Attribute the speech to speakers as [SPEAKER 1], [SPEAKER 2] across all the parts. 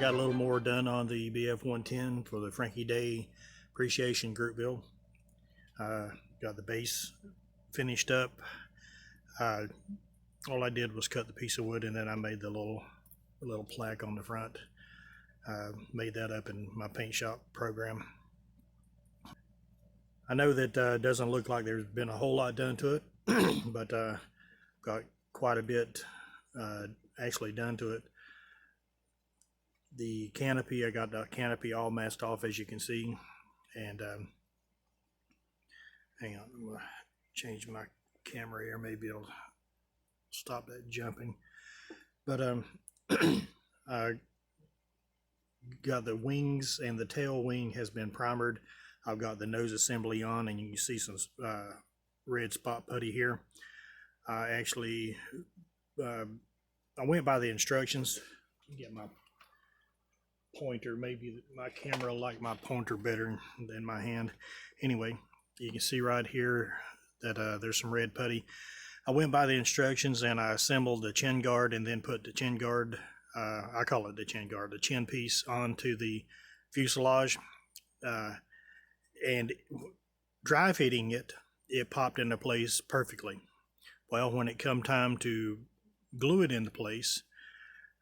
[SPEAKER 1] got a little more done on the BF-110 for the Frankie Day appreciation group build. Got the base finished up. All I did was cut the piece of wood, and then I made the little plaque on the front. Made that up in my paint shop program. I know that doesn't look like there's been a whole lot done to it, but got quite a bit actually done to it. The canopy, I got the canopy all masked off, as you can see, and hang on, I'm gonna change my camera here, maybe it'll stop that jumping. But I got the wings, and the tail wing has been primered. I've got the nose assembly on, and you can see some red spot putty here. I actually I went by the instructions. Get my pointer, maybe my camera like my pointer better than my hand. Anyway, you can see right here that there's some red putty. I went by the instructions and I assembled the chin guard, and then put the chin guard, I call it the chin guard, the chin piece, onto the fuselage. And dry fitting it, it popped into place perfectly. Well, when it come time to glue it into place,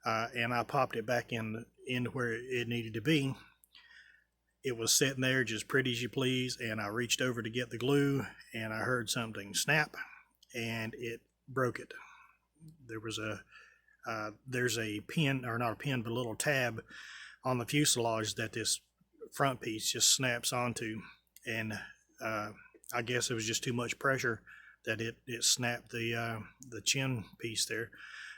[SPEAKER 1] and I popped it back in where it needed to be, it was sitting there just pretty as you please, and I reached over to get the glue, and I heard something snap, and it broke it. There was there's a pin, or not a pin, but a little tab on the fuselage that this front piece just snaps onto, and I guess it was just too much pressure that it snapped the chin piece there.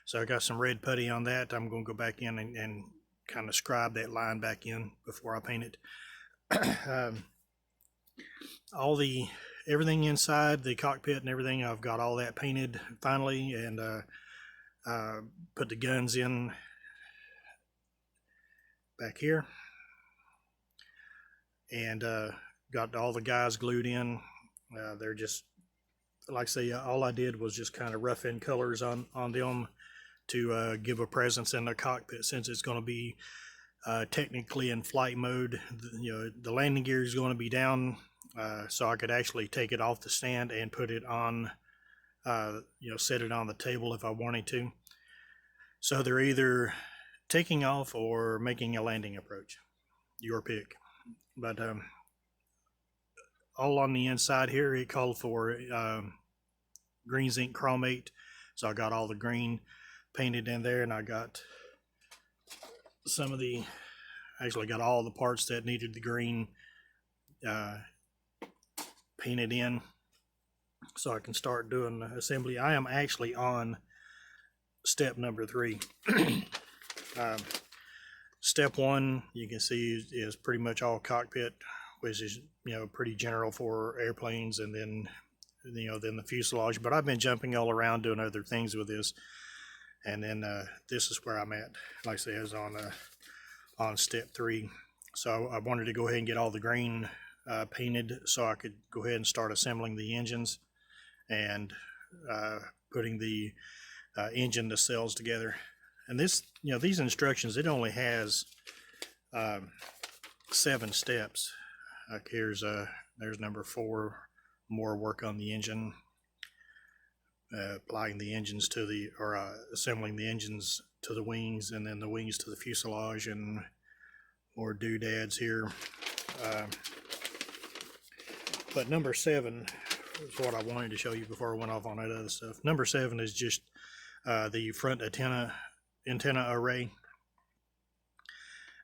[SPEAKER 1] So I got some red putty on that. I'm going to go back in and kind of scribe that line back in before I paint it. Everything inside the cockpit and everything, I've got all that painted finally, and put the guns in back here, and got all the guys glued in. They're just, like I say, all I did was just kind of rough in colors on them to give a presence in the cockpit, since it's going to be technically in flight mode. The landing gear is going to be down, so I could actually take it off the stand and put it on, set it on the table if I wanted to. So they're either taking off or making a landing approach, your pick. But all on the inside here, it called for green zinc chromate, so I got all the green painted in there, and I got some of the, actually got all the parts that needed the green painted in, so I can start doing the assembly. I am actually on step number 3. Step 1, you can see, is pretty much all cockpit, which is pretty general for airplanes, and then then the fuselage. But I've been jumping all around doing other things with this, and then this is where I'm at. Like I say, I was on step 3. So I wanted to go ahead and get all the green painted, so I could go ahead and start assembling the engines and putting the engine nacelles together. And this, these instructions, it only has 7 steps. Like there's number 4, more work on the engine, applying the engines to the, or assembling the engines to the wings, and then the wings to the fuselage, and more doodads here. But number 7 is what I wanted to show you before I went off on that other stuff. Number 7 is just the front antenna array,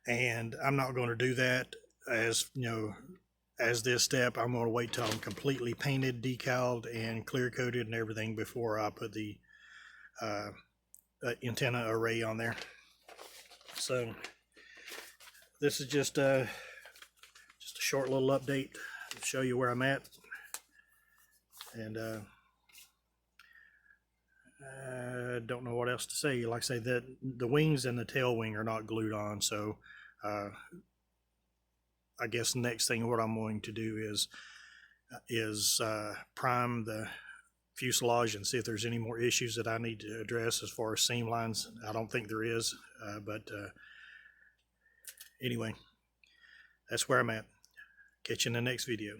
[SPEAKER 1] and I'm not going to do that as this step. I'm going to wait till I'm completely painted, decaled, and clear coated and everything before I put the antenna array on there. So this is just a short little update to show you where I'm at, and I don't know what else to say. Like I say, that the wings and the tail wing are not glued on, so I guess the next thing what I'm going to do is prime the fuselage and see if there's any more issues that I need to address as far as seam lines. I don't think there is, but Anyway, that's where I'm at. Catch you in the next video.